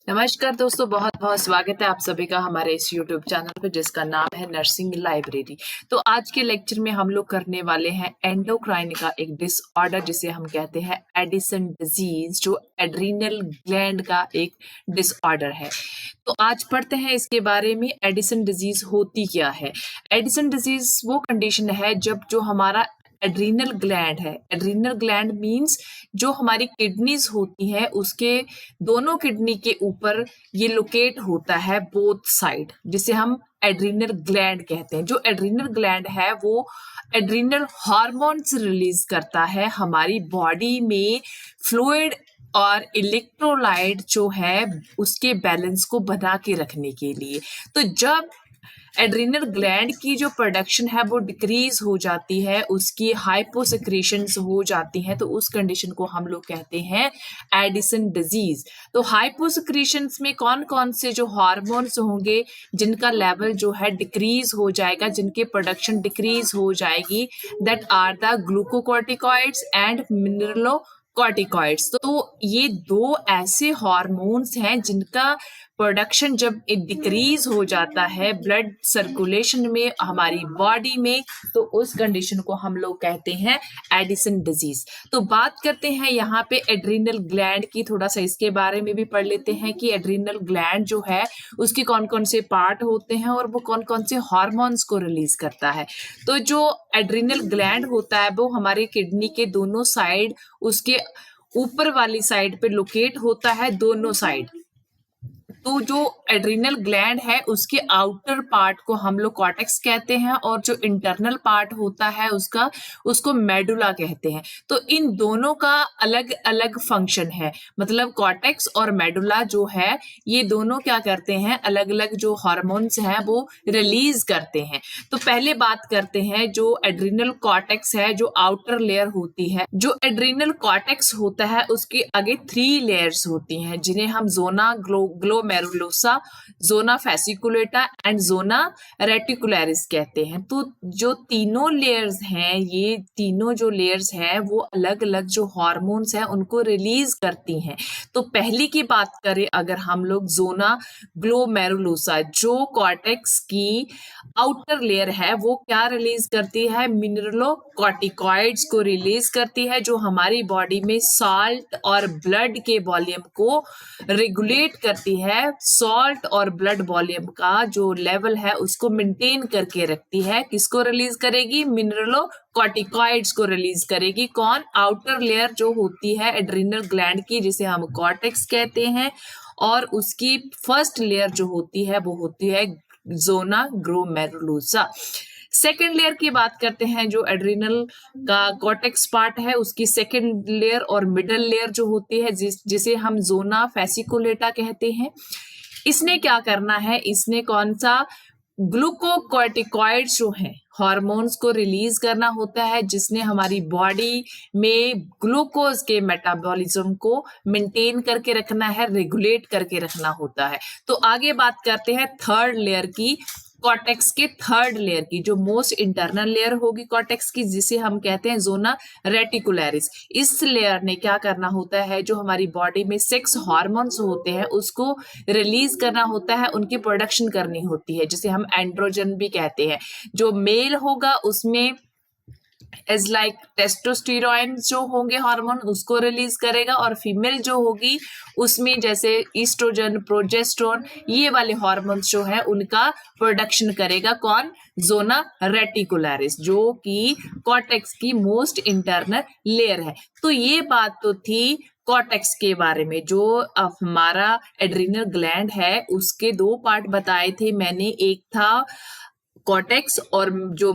नमस्कार दोस्तों, बहुत बहुत स्वागत है आप सभी का हमारे इस YouTube चैनल पे जिसका नाम है नर्सिंग लाइब्रेरी। तो आज के लेक्चर में हम लोग करने वाले हैं एंडोक्राइन का एक डिसऑर्डर जिसे हम कहते हैं एडिसन डिजीज, जो एड्रीनल ग्लैंड का एक डिसऑर्डर है। तो आज पढ़ते हैं इसके बारे में एडिसन डिजीज होती क्या है। एडिसन डिजीज वो कंडीशन है जब जो हमारा एड्रीनल ग्लैंड है, एड्रीनल ग्लैंड मींस जो हमारी किडनीज होती हैं उसके दोनों किडनी के ऊपर ये लोकेट होता है बोथ साइड, जिसे हम एड्रीनल ग्लैंड कहते हैं। जो एड्रीनल ग्लैंड है वो एड्रीनल हार्मोन्स रिलीज करता है हमारी बॉडी में फ्लूइड और इलेक्ट्रोलाइट जो है उसके बैलेंस को बना के रखने के लिए। तो जब एड्रीनल ग्लैंड की जो प्रोडक्शन है वो डिक्रीज हो जाती है, उसकी हाइपोसेक्रेशंस हो जाती हैं, तो उस कंडीशन को हम लोग कहते हैं एडिसन डिजीज। तो हाइपोसेक्रेशंस में कौन कौन से जो हार्मोन्स होंगे जिनका लेवल जो है डिक्रीज हो जाएगा, जिनके प्रोडक्शन डिक्रीज हो जाएगी, that are the glucocorticoids and mineralocorticoids. तो ये दो ऐसे हार्मोन्स हैं जिनका प्रोडक्शन जब डिक्रीज हो जाता है ब्लड सर्कुलेशन में हमारी बॉडी में, तो उस कंडीशन को हम लोग कहते हैं एडिसन डिजीज। तो बात करते हैं यहाँ पे एड्रीनल ग्लैंड की, थोड़ा सा इसके बारे में भी पढ़ लेते हैं कि एड्रीनल ग्लैंड जो है उसके कौन कौन से पार्ट होते हैं और वो कौन कौन से हार्मोन्स को रिलीज करता है। तो जो एड्रीनल ग्लैंड होता है वो हमारे किडनी के दोनों साइड, उसके ऊपर वाली साइड पे लोकेट होता है, दोनों साइड। तो जो एड्रीनल ग्लैंड है उसके आउटर पार्ट को हम लोग कॉर्टेक्स कहते हैं और जो इंटरनल पार्ट होता है उसका उसको मेडुला कहते हैं। तो इन दोनों का अलग अलग फंक्शन है, मतलब कॉर्टेक्स और मेडुला जो है ये दोनों क्या करते हैं, अलग अलग जो हार्मोन्स हैं वो रिलीज करते हैं। तो पहले बात करते हैं जो एड्रीनल कॉर्टेक्स है, जो आउटर लेयर होती है। जो एड्रीनल कॉर्टेक्स होता है उसके आगे 3 लेयर्स होती हैं जिन्हें हम zona glomerulosa, zona fasciculata and zona reticularis कहते हैं। तो जो तीनों लेयर्स हैं, ये तीनों जो लेयर्स हैं वो अलग अलग जो हार्मोन्स हैं उनको रिलीज करती हैं। तो पहली की बात करें अगर हम लोग, जोना ग्लोमेरुलोसा जो कॉर्टेक्स की आउटर लेयर है वो क्या रिलीज करती है, मिनरलोकॉर्टिकॉइड्स को रिलीज करती है, जो हमारी बॉडी में सॉल्ट और ब्लड के वॉल्यूम को रेगुलेट करती है। सॉल्ट और ब्लड वॉल्यूम का जो लेवल है उसको मेंटेन करके रखती है। किसको रिलीज करेगी, मिनरलोकॉर्टिकॉइड्स को रिलीज करेगी। कौन, आउटर लेयर जो होती है एड्रीनल ग्लैंड की जिसे हम कॉर्टेक्स कहते हैं, और उसकी फर्स्ट लेयर जो होती है वो होती है जोना ग्लोमेरुलोसा। सेकेंड लेयर की बात करते हैं, जो एड्रीनल का कॉर्टेक्स पार्ट है उसकी सेकेंड लेयर और मिडल लेयर जो होती है जिसे हम जोना फैसिकुलेटा कहते हैं। इसने क्या करना है, इसने कौन सा ग्लूकोकॉर्टिकॉइड्स जो है हार्मोन्स को रिलीज करना होता है, जिसने हमारी बॉडी में ग्लूकोज के मेटाबॉलिज्म को मेंटेन करके रखना है, रेगुलेट करके रखना होता है। तो आगे बात करते हैं थर्ड लेयर की, कॉर्टेक्स के थर्ड लेयर की, जो मोस्ट इंटरनल लेयर होगी कॉर्टेक्स की, जिसे हम कहते हैं जोना रेटिकुलरिस। इस लेयर ने क्या करना होता है, जो हमारी बॉडी में सेक्स हार्मोन्स होते हैं उसको रिलीज करना होता है, उनकी प्रोडक्शन करनी होती है, जिसे हम एंड्रोजन भी कहते हैं। जो मेल होगा उसमें एज लाइक टेस्टोस्टेरोन जो होंगे हार्मोन उसको रिलीज करेगा, और फीमेल जो होगी उसमें जैसे ईस्ट्रोजन, प्रोजेस्टेरोन, ये वाले हार्मोन्स जो है उनका प्रोडक्शन करेगा। कौन, जोना रेटिकुलरिस, जो कि कॉर्टेक्स की मोस्ट इंटरनल लेयर है। तो ये बात तो थी कॉर्टेक्स के बारे में। जो अब हमारा एड्रीनल ग्लैंड है उसके 2 पार्ट बताए थे मैंने, एक था कॉर्टेक्स और जो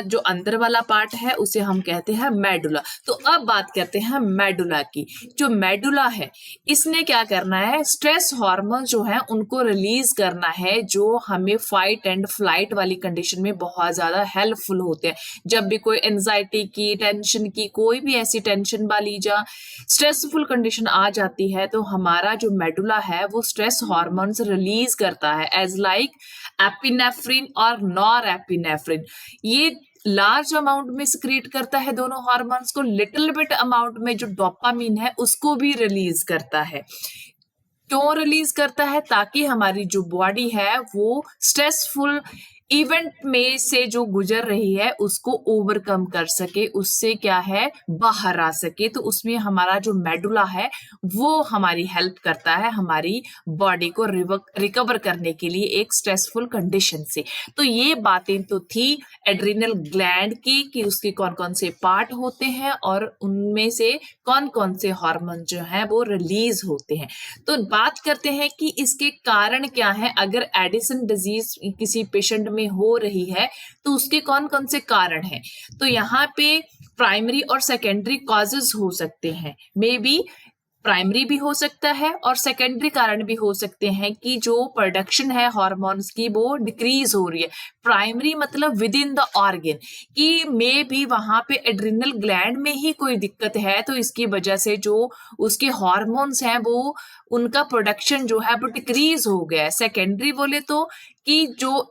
जो अंदर वाला पार्ट है उसे हम कहते हैं मेडुला। तो अब बात करते हैं मेडुला की। जो मेडुला है इसने क्या करना है, स्ट्रेस हार्मोन जो है उनको रिलीज करना है, जो हमें फाइट एंड फ्लाइट वाली कंडीशन में बहुत ज्यादा हेल्पफुल होते हैं। जब भी कोई एंजाइटी की, टेंशन की, कोई भी ऐसी टेंशन वाली या स्ट्रेसफुल कंडीशन आ जाती है तो हमारा जो मेडुला है वो स्ट्रेस हार्मोन्स रिलीज करता है, एज लाइक एपिनेफ्रिन और नॉर एपिनेफ्रिन। ये लार्ज अमाउंट में सिक्रीट करता है दोनों हार्मोन्स को, लिटिल बिट अमाउंट में जो डोपामिन है उसको भी रिलीज करता है। क्यों रिलीज करता है? ताकि हमारी जो बॉडी है वो स्ट्रेसफुल इवेंट में से जो गुजर रही है उसको ओवरकम कर सके, उससे क्या है बाहर आ सके। तो उसमें हमारा जो मेडुला है वो हमारी हेल्प करता है हमारी बॉडी को रिकवर करने के लिए एक स्ट्रेसफुल कंडीशन से। तो ये बातें तो थी एड्रिनल ग्लैंड की कि उसके कौन कौन से पार्ट होते हैं और उनमें से कौन कौन से हार्मोन जो है वो रिलीज होते हैं। तो बात करते हैं कि इसके कारण क्या है। अगर एडिसन डिजीज किसी पेशेंट में हो रही है तो उसके कौन कौन से कारण हैं। तो यहाँ पे प्राइमरी और सेकेंडरी कॉजेज हो सकते हैं। मे बी प्राइमरी भी हो सकता है और सेकेंडरी कारण भी हो सकते हैं कि जो प्रोडक्शन है हार्मोन्स की वो डिक्रीज हो रही है। प्राइमरी मतलब विद इन द ऑर्गन, कि मे भी वहां पे एड्रिनल ग्लैंड में ही कोई दिक्कत है तो इसकी वजह से जो उसके हार्मोन्स हैं वो उनका प्रोडक्शन जो है वो डिक्रीज हो गया है। सेकेंडरी बोले तो कि जो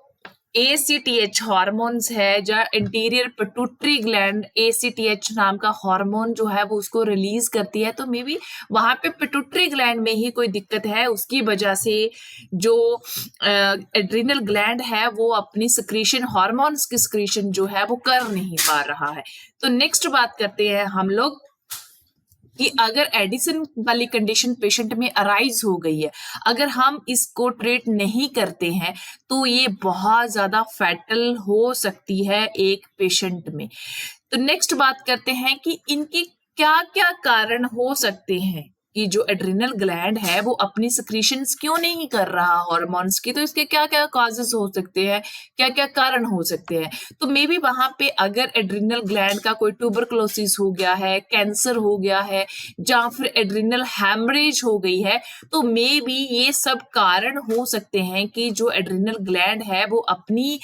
ACTH हार्मोन्स है जो इंटीरियर पिट्यूटरी ग्लैंड ACTH नाम का हार्मोन जो है वो उसको रिलीज करती है। तो मे बी वहां पे पिट्यूटरी ग्लैंड में ही कोई दिक्कत है, उसकी वजह से जो एड्रिनल ग्लैंड है वो अपनी सिक्रीशन हार्मोन्स की सिक्रीशन जो है वो कर नहीं पा रहा है। तो नेक्स्ट बात करते हैं हम लोग कि अगर एडिसन वाली कंडीशन पेशेंट में अराइज हो गई है, अगर हम इसको ट्रीट नहीं करते हैं तो ये बहुत ज्यादा फैटल हो सकती है एक पेशेंट में। तो नेक्स्ट बात करते हैं कि इनके क्या क्या कारण हो सकते हैं कि जो एड्रिनल ग्लैंड है वो अपनी सिक्रीशंस क्यों नहीं कर रहा हार्मोन्स की। तो इसके क्या क्या कॉजेस हो सकते हैं, क्या क्या कारण हो सकते हैं। तो मे बी वहां पे अगर एड्रिनल ग्लैंड का कोई ट्यूबरकुलोसिस हो गया है, कैंसर हो गया है, या फिर एड्रिनल हैमरेज हो गई है, तो मे बी ये सब कारण हो सकते हैं कि जो एड्रिनल ग्लैंड है वो अपनी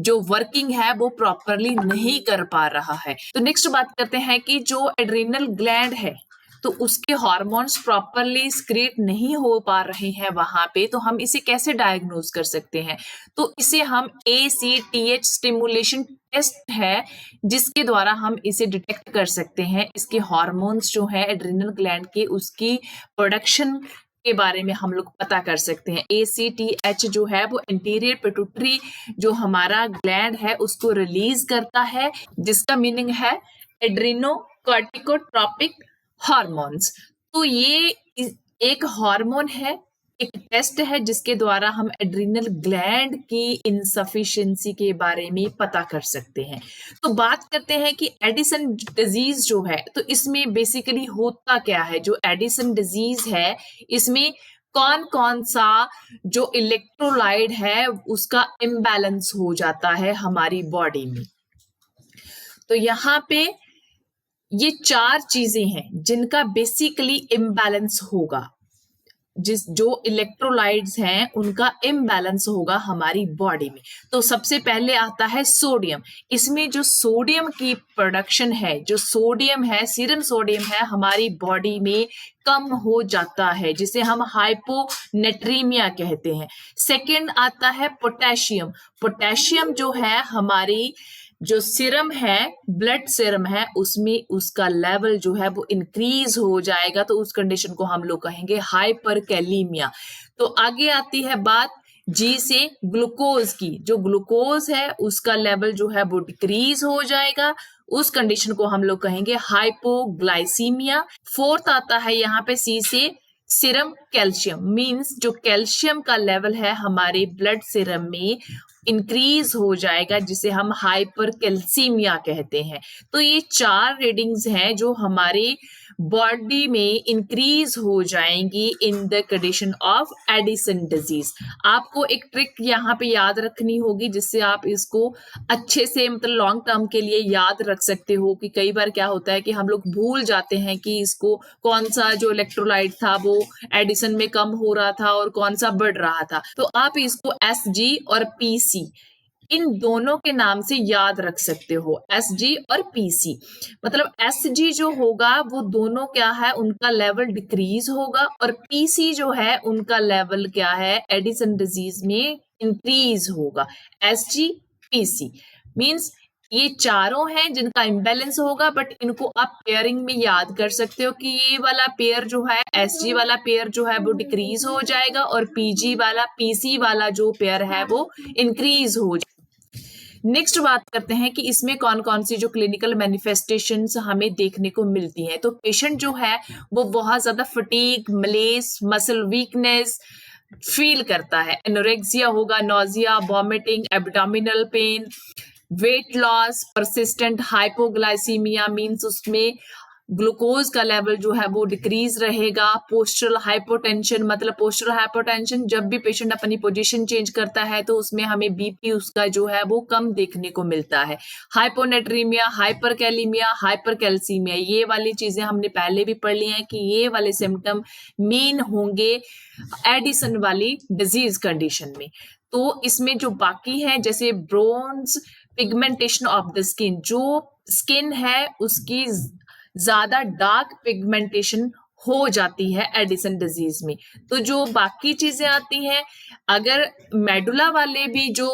जो वर्किंग है वो प्रॉपरली नहीं कर पा रहा है। तो नेक्स्ट बात करते हैं कि जो एड्रिनल ग्लैंड है तो उसके हार्मोन्स प्रॉपरली स्क्रीट नहीं हो पा रहे हैं वहां पे, तो हम इसे कैसे डायग्नोज कर सकते हैं। तो इसे हम ACTH स्टिमुलेशन टेस्ट है जिसके द्वारा हम इसे डिटेक्ट कर सकते हैं। इसके हार्मोन्स जो है एड्रिनल ग्लैंड के उसकी प्रोडक्शन के बारे में हम लोग पता कर सकते हैं। ACTH जो है वो इंटीरियर पिट्यूटरी जो हमारा ग्लैंड है उसको रिलीज करता है, जिसका मीनिंग है एड्रिनो कॉर्टिकोट्रोपिक हार्मोन्स। तो ये एक हार्मोन है, एक टेस्ट है जिसके द्वारा हम एड्रिनल ग्लैंड की इनसफिशिएंसी के बारे में पता कर सकते हैं। तो बात करते हैं कि एडिसन डिजीज जो है तो इसमें बेसिकली होता क्या है। जो एडिसन डिजीज है इसमें कौन कौन सा जो इलेक्ट्रोलाइट है उसका इम्बैलेंस हो जाता है हमारी बॉडी में। तो यहाँ पे ये 4 चीजें हैं जिनका बेसिकली इम्बैलेंस होगा। जो इलेक्ट्रोलाइट्स हैं उनका इम्बैलेंस होगा हमारी बॉडी में। तो सबसे पहले आता है सोडियम। इसमें जो सोडियम की प्रोडक्शन है, जो सोडियम है, सीरम सोडियम है, हमारी बॉडी में कम हो जाता है जिसे हम हाइपोनेट्रीमिया कहते हैं। सेकंड आता है पोटेशियम। पोटेशियम जो है हमारी जो सीरम है, ब्लड सीरम है, उसमें उसका लेवल जो है वो इंक्रीज हो जाएगा, तो उस कंडीशन को हम लोग कहेंगे हाइपरकैलीमिया। तो आगे आती है बात जी से ग्लूकोज की। जो ग्लूकोज है उसका लेवल जो है वो डिक्रीज हो जाएगा, उस कंडीशन को हम लोग कहेंगे हाइपोग्लाइसीमिया। फोर्थ आता है यहाँ पे सी से सीरम कैल्शियम। मींस जो कैल्शियम का लेवल है हमारे ब्लड सीरम में इंक्रीज हो जाएगा जिसे हम हाइपरकैल्सीमिया कहते हैं। तो ये 4 रीडिंग्स हैं जो हमारे बॉडी में इंक्रीज हो जाएंगी in the condition of Addison disease. आपको एक ट्रिक यहाँ पे याद रखनी होगी जिससे आप इसको अच्छे से मतलब लॉन्ग टर्म के लिए याद रख सकते हो। कि कई बार क्या होता है कि हम लोग भूल जाते हैं कि इसको कौन सा जो इलेक्ट्रोलाइट था वो एडिसन में कम हो रहा था और कौन सा बढ़ रहा था। तो आप इसको SG और PC इन दोनों के नाम से याद रख सकते हो। SG और PC मतलब SG जो होगा वो दोनों क्या है उनका लेवल डिक्रीज होगा और PC जो है उनका लेवल क्या है एडिसन डिजीज में इंक्रीज होगा। SG PC मींस ये चारों हैं जिनका इम्बैलेंस होगा, बट इनको आप पेयरिंग में याद कर सकते हो कि ये वाला पेयर जो है, एसजी वाला पेयर जो है वो डिक्रीज हो जाएगा और पीसी वाला जो पेयर है वो इंक्रीज हो जाएगा। नेक्स्ट बात करते हैं कि इसमें कौन कौन सी जो क्लिनिकल मैनिफेस्टेशंस हमें देखने को मिलती हैं। तो पेशेंट जो है वो बहुत ज्यादा fatigue, Millais, muscle weakness feel करता है। एनोरेक्सिया होगा, nausea, vomiting, abdominal pain, weight loss, persistent hypoglycaemia means उसमें ग्लूकोज का लेवल जो है वो डिक्रीज रहेगा। पोस्चरल हाइपोटेंशन, मतलब पोस्चरल हाइपोटेंशन जब भी पेशेंट अपनी पोजीशन चेंज करता है तो उसमें हमें बीपी उसका जो है वो कम देखने को मिलता है। हाइपोनेट्रीमिया, हाइपरकैलीमिया, हाइपरकैल्सीमिया, ये वाली चीजें हमने पहले भी पढ़ ली हैं कि ये वाले सिम्टम मेन होंगे एडिसन वाली डिजीज कंडीशन में। तो इसमें जो बाकी है जैसे bronze pigmentation of the skin, जो स्किन है उसकी ज्यादा डार्क पिगमेंटेशन हो जाती है एडिसन डिजीज में। तो जो बाकी चीजें आती हैं, अगर मेडुला वाले भी जो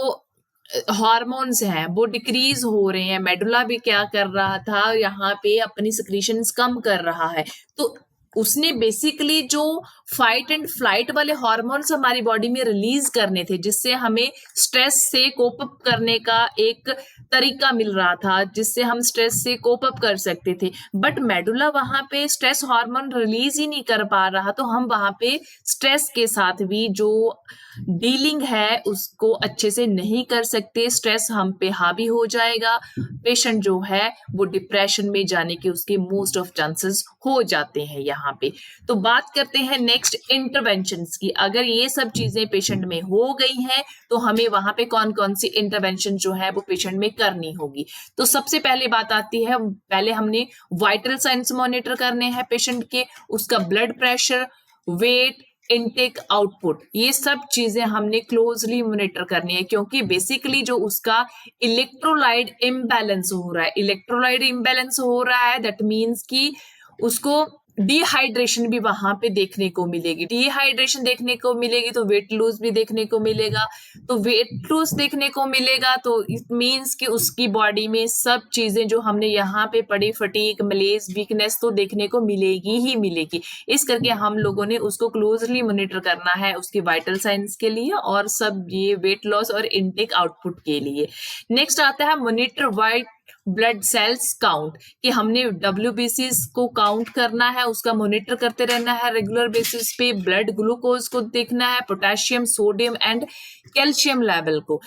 हार्मोन्स हैं वो डिक्रीज हो रहे हैं, मेडुला भी क्या कर रहा था यहाँ पे अपनी सिक्रीशंस कम कर रहा है, तो उसने बेसिकली जो फाइट एंड फ्लाइट वाले हार्मोन्स हमारी बॉडी में रिलीज करने थे, जिससे हमें स्ट्रेस से कोप अप करने का एक तरीका मिल रहा था, जिससे हम स्ट्रेस से कोप अप कर सकते थे, बट मेडुला वहां पे स्ट्रेस हार्मोन रिलीज ही नहीं कर पा रहा, तो हम वहां पे स्ट्रेस के साथ भी जो डीलिंग है उसको अच्छे से नहीं कर सकते, स्ट्रेस हम पे हावी हो जाएगा, पेशेंट जो है वो डिप्रेशन में जाने के उसके मोस्ट ऑफ चांसेस हो जाते हैं यहाँ पे। तो बात करते हैं नेक्स्ट इंटरवेंशंस की। अगर ये सब चीजें पेशेंट में हो गई हैं तो हमें वहां पे कौन कौन सी इंटरवेंशन जो है वो पेशेंट में करनी होगी। तो सबसे पहले बात आती है, पहले हमने वाइटल साइंस मॉनिटर करने हैं पेशेंट के, उसका blood pressure, weight, intake, output, ये सब चीजें हमने क्लोजली मॉनिटर करनी है, क्योंकि बेसिकली जो उसका इलेक्ट्रोलाइट इम्बैलेंस हो रहा है, इलेक्ट्रोलाइट इम्बैलेंस हो रहा है, दैट मीन्स कि उसको डिहाइड्रेशन भी वहां पे देखने को मिलेगी। डिहाइड्रेशन देखने को मिलेगी तो वेट लूज भी देखने को मिलेगा, तो वेट लूज देखने को मिलेगा तो इट मीन्स कि उसकी बॉडी में सब चीजें जो हमने यहाँ पे पढ़ी, फटीग, मलेज, वीकनेस, तो देखने को मिलेगी ही मिलेगी। इस करके हम लोगों ने उसको क्लोजली मॉनिटर करना है उसकी वाइटल साइंस के लिए और सब ये वेट लॉस और इनटेक आउटपुट के लिए। नेक्स्ट आता है monitor white blood cells count, कि हमने WBC को काउंट करना है, उसका मॉनिटर करते रहना है रेगुलर बेसिस पे, ब्लड ग्लूकोज को देखना है, potassium, sodium and calcium level को।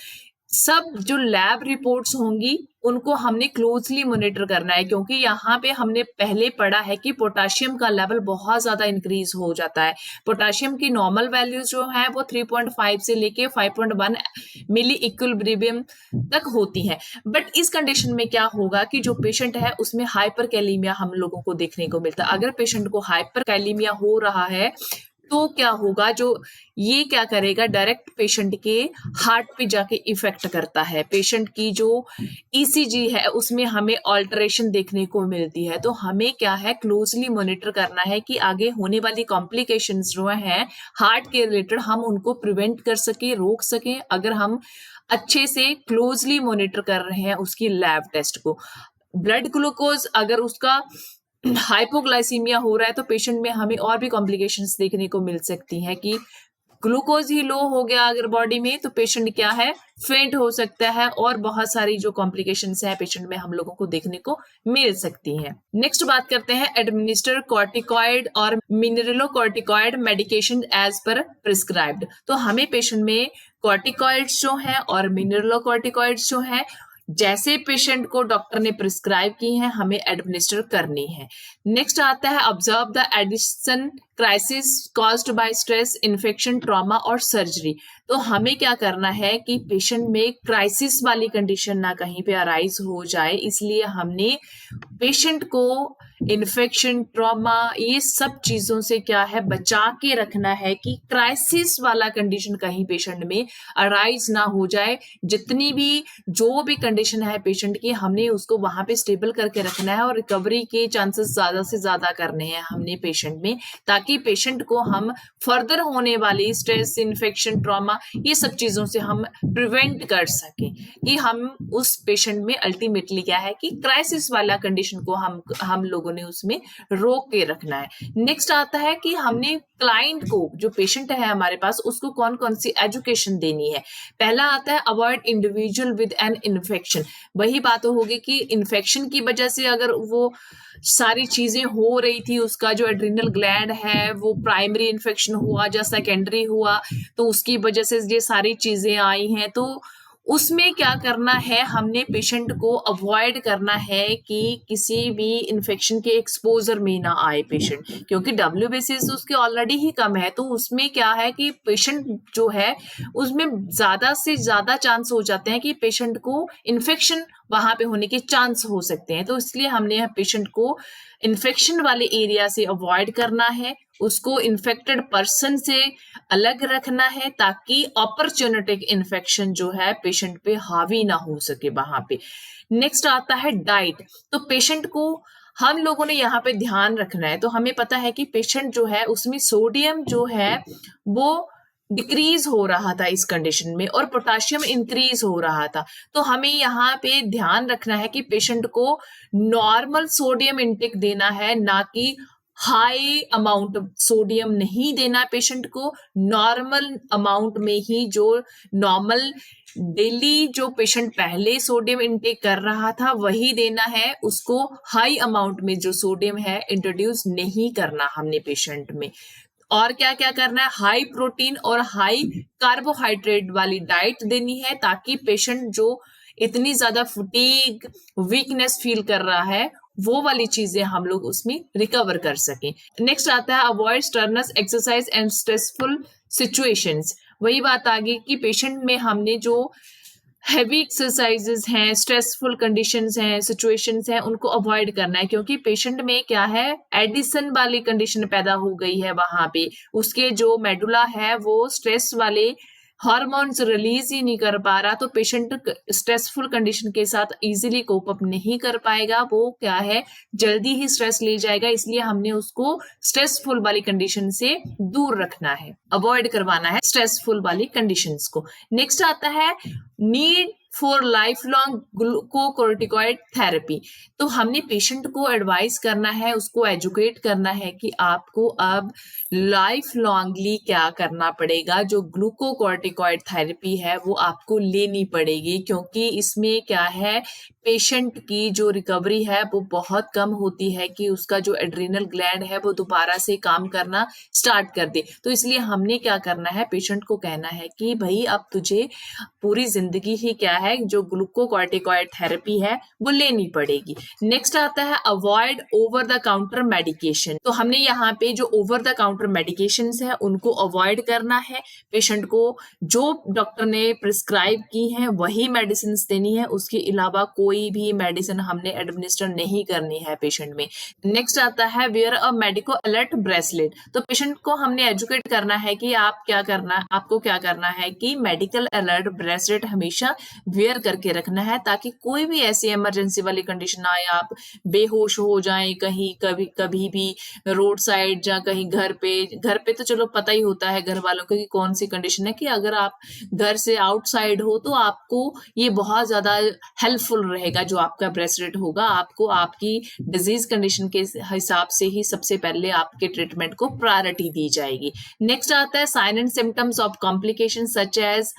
सब जो लैब रिपोर्ट्स होंगी उनको हमने क्लोजली मॉनिटर करना है, क्योंकि यहाँ पे हमने पहले पढ़ा है कि पोटेशियम का लेवल बहुत ज्यादा इंक्रीज हो जाता है। पोटेशियम की नॉर्मल वैल्यूज जो है वो 3.5 से लेके 5.1 मिली इक्विलिब्रियम तक होती है, बट इस कंडीशन में क्या होगा कि जो पेशेंट है उसमें हाइपरकैलीमिया हम लोगों को देखने को मिलता है। अगर पेशेंट को हाइपरकैलीमिया हो रहा है तो क्या होगा, जो ये क्या करेगा, डायरेक्ट पेशेंट के हार्ट पे जाके इफेक्ट करता है। पेशेंट की जो ECG है उसमें हमें ऑल्टरेशन देखने को मिलती है, तो हमें क्या है क्लोजली मॉनिटर करना है कि आगे होने वाली कॉम्प्लिकेशंस जो हैं हार्ट के रिलेटेड हम उनको प्रिवेंट कर सके, रोक सकें, अगर हम अच्छे से क्लोजली मॉनिटर कर रहे हैं उसकी लैब टेस्ट को। ब्लड ग्लूकोज अगर उसका हाइपोग्लाइसीमिया हो रहा है तो पेशेंट में हमें और भी कॉम्प्लिकेशंस देखने को मिल सकती हैं कि ग्लूकोज ही लो हो गया अगर बॉडी में तो पेशेंट क्या है, फेंट हो सकता है, और बहुत सारी जो कॉम्प्लिकेशंस है पेशेंट में हम लोगों को देखने को मिल सकती हैं। नेक्स्ट बात करते हैं एडमिनिस्टर कॉर्टिकॉइड और mineralocorticoid medication as per prescribed. तो हमें पेशेंट में कॉर्टिकॉइड्स जो है और मिनरलोकॉर्टिकॉइड्स जो है जैसे पेशेंट को डॉक्टर ने प्रिस्क्राइब की हैं हमें एडमिनिस्टर करनी है। नेक्स्ट आता है observe the Addison crisis caused by stress, infection, trauma और सर्जरी। तो हमें क्या करना है कि पेशेंट में क्राइसिस वाली कंडीशन ना कहीं पे अराइज हो जाए, इसलिए हमने पेशेंट को इन्फेक्शन, ट्रॉमा, ये सब चीजों से क्या है बचा के रखना है कि क्राइसिस वाला कंडीशन कहीं पेशेंट में अराइज ना हो जाए। जितनी भी जो भी कंडीशन है पेशेंट की, हमने उसको वहां पे स्टेबल करके रखना है और रिकवरी के चांसेस ज्यादा से ज्यादा करने हैं हमने पेशेंट में, ताकि पेशेंट को हम फर्दर होने वाली स्ट्रेस, इन्फेक्शन, ट्रॉमा, ये सब चीजों से हम प्रिवेंट कर सके, कि हम उस पेशेंट में अल्टीमेटली क्या है कि क्राइसिस वाला कंडीशन को हम लोगों ने उसमें रोक के रखना है। नेक्स्ट आता है कि हमने क्लाइंट को, जो पेशेंट है हमारे पास, उसको कौन कौन सी एजुकेशन देनी है। पहला आता है avoid individual with an infection. वही बात होगी कि इन्फेक्शन की वजह से अगर वो सारी चीजें हो रही थी, उसका जो एड्रिनल ग्लैंड है वो प्राइमरी इन्फेक्शन हुआ या सेकेंडरी हुआ, तो उसकी वजह से ये सारी चीजें आई हैं, तो उसमें क्या करना है, हमने पेशेंट को अवॉइड करना है कि किसी भी इन्फेक्शन के एक्सपोजर में ना आए पेशेंट, क्योंकि WBCS उसके ऑलरेडी ही कम है, तो उसमें क्या है कि पेशेंट जो है उसमें ज्यादा से ज्यादा चांस हो जाते हैं कि पेशेंट को इन्फेक्शन वहां पे होने के चांस हो सकते हैं। तो इसलिए हमने पेशेंट को इन्फेक्शन वाले एरिया से अवॉइड करना है, उसको इन्फेक्टेड पर्सन से अलग रखना है, ताकि अपॉर्चुनिटिक इन्फेक्शन जो है पेशेंट पे हावी ना हो सके वहां पे। नेक्स्ट आता है डाइट। तो पेशेंट को हम लोगों ने यहाँ पे ध्यान रखना है। तो हमें पता है कि पेशेंट जो है उसमें सोडियम जो है वो डिक्रीज हो रहा था इस कंडीशन में, और पोटाशियम इंक्रीज हो रहा था। तो हमें यहाँ पे ध्यान रखना है कि पेशेंट को नॉर्मल सोडियम इंटेक देना है, ना कि हाई अमाउंट सोडियम नहीं देना पेशेंट को। नॉर्मल अमाउंट में ही, जो नॉर्मल डेली जो पेशेंट पहले सोडियम इंटेक कर रहा था वही देना है, उसको हाई अमाउंट में जो सोडियम है इंट्रोड्यूस नहीं करना हमने पेशेंट में। और क्या क्या करना है, हाई प्रोटीन और हाई कार्बोहाइड्रेट वाली डाइट देनी है, ताकि पेशेंट जो इतनी ज्यादा फटीग, वीकनेस फील कर रहा है, वो वाली चीजें हम लोग उसमें रिकवर कर सकें। नेक्स्ट आता है avoid Stearns exercise and stressful situations. वही बात आ गई कि पेशेंट में हमने जो हैवी एक्सरसाइजेस हैं, स्ट्रेसफुल कंडीशंस हैं, सिचुएशंस हैं, उनको अवॉइड करना है, क्योंकि पेशेंट में क्या है एडिसन वाली कंडीशन पैदा हो गई है वहां पे। उसके जो मेडुला है वो स्ट्रेस वाले हार्मोन्स रिलीज ही नहीं कर पा रहा, तो पेशेंट स्ट्रेसफुल कंडीशन के साथ इजीली कोप अप नहीं कर पाएगा, वो क्या है जल्दी ही स्ट्रेस ले जाएगा। इसलिए हमने उसको स्ट्रेसफुल वाली कंडीशन से दूर रखना है, अवॉइड करवाना है स्ट्रेसफुल वाली कंडीशंस को। नेक्स्ट आता है need for life long glucocorticoid therapy. तो हमने पेशेंट को एडवाइस करना है, उसको एजुकेट करना है कि आपको अब लाइफ लॉन्गली क्या करना पड़ेगा, जो ग्लूकोकोर्टिकॉइड थेरेपी है वो आपको लेनी पड़ेगी, क्योंकि इसमें क्या है पेशेंट की जो रिकवरी है वो बहुत कम होती है कि उसका जो एड्रिनल ग्लैंड है वो दोबारा से काम करना स्टार्ट कर दे। तो इसलिए हमने क्या करना है, पेशेंट को कहना है कि भाई अब तुझे पूरी जिंदगी ही क्या है जो ग्लूकोकॉर्टिकॉइड थेरेपी है वो लेनी पड़ेगी। नेक्स्ट आता है avoid over the counter medication. तो हमने यहाँ पे जो ओवर द काउंटर मेडिकेशन है उनको अवॉइड करना है, पेशेंट को जो डॉक्टर ने प्रिस्क्राइब की है वही मेडिसिन देनी है, उसके अलावा कोई भी मेडिसिन हमने एडमिनिस्टर नहीं करनी है पेशेंट में। नेक्स्ट आता है wear a medico alert bracelet. तो पेशेंट को हमने एजुकेट करना है कि आपको क्या करना है कि मेडिकल अलर्ट ब्रेसलेट हमेशा वेयर करके रखना है, ताकि कोई भी ऐसी इमरजेंसी वाली कंडीशन आए, आप बेहोश हो जाएं कहीं कभी भी रोड साइड या कहीं घर पे तो चलो पता ही होता है घर वालों को कि कौन सी कंडीशन है, कि अगर आप घर से आउटसाइड हो तो आपको ये बहुत ज्यादा हेल्पफुल रहेगा। जो आपका ब्रेसलेट होगा, आपको आपकी डिजीज कंडीशन के हिसाब से ही सबसे पहले आपके ट्रीटमेंट को प्रायोरिटी दी जाएगी। नेक्स्ट आता है sign and symptoms of complication such as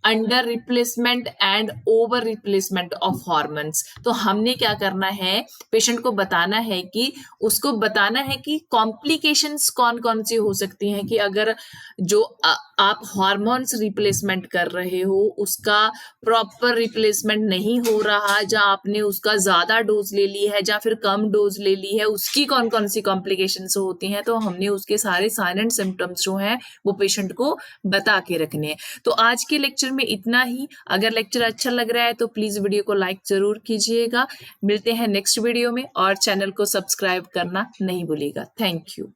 under replacement and over replacement of hormones. तो हमने क्या करना है, पेशेंट को बताना है कि उसको बताना है कि कॉम्प्लिकेशंस कौन कौन सी हो सकती हैं, कि अगर जो आप हार्मोन्स रिप्लेसमेंट कर रहे हो उसका प्रॉपर रिप्लेसमेंट नहीं हो रहा, या आपने उसका ज्यादा डोज ले ली है या फिर कम डोज ले ली है, उसकी कौन कौन सी कॉम्प्लिकेशंस होती हैं। तो हमने उसके सारे साइन एंड सिम्टम्स जो हैं वो पेशेंट को बता के रखने हैं। तो आज के लेक्चर में इतना ही। अगर लेक्चर अच्छा लग रहा है तो प्लीज वीडियो को लाइक जरूर कीजिएगा। मिलते हैं नेक्स्ट वीडियो में और चैनल को सब्सक्राइब करना नहीं भूलिएगा। Thank you.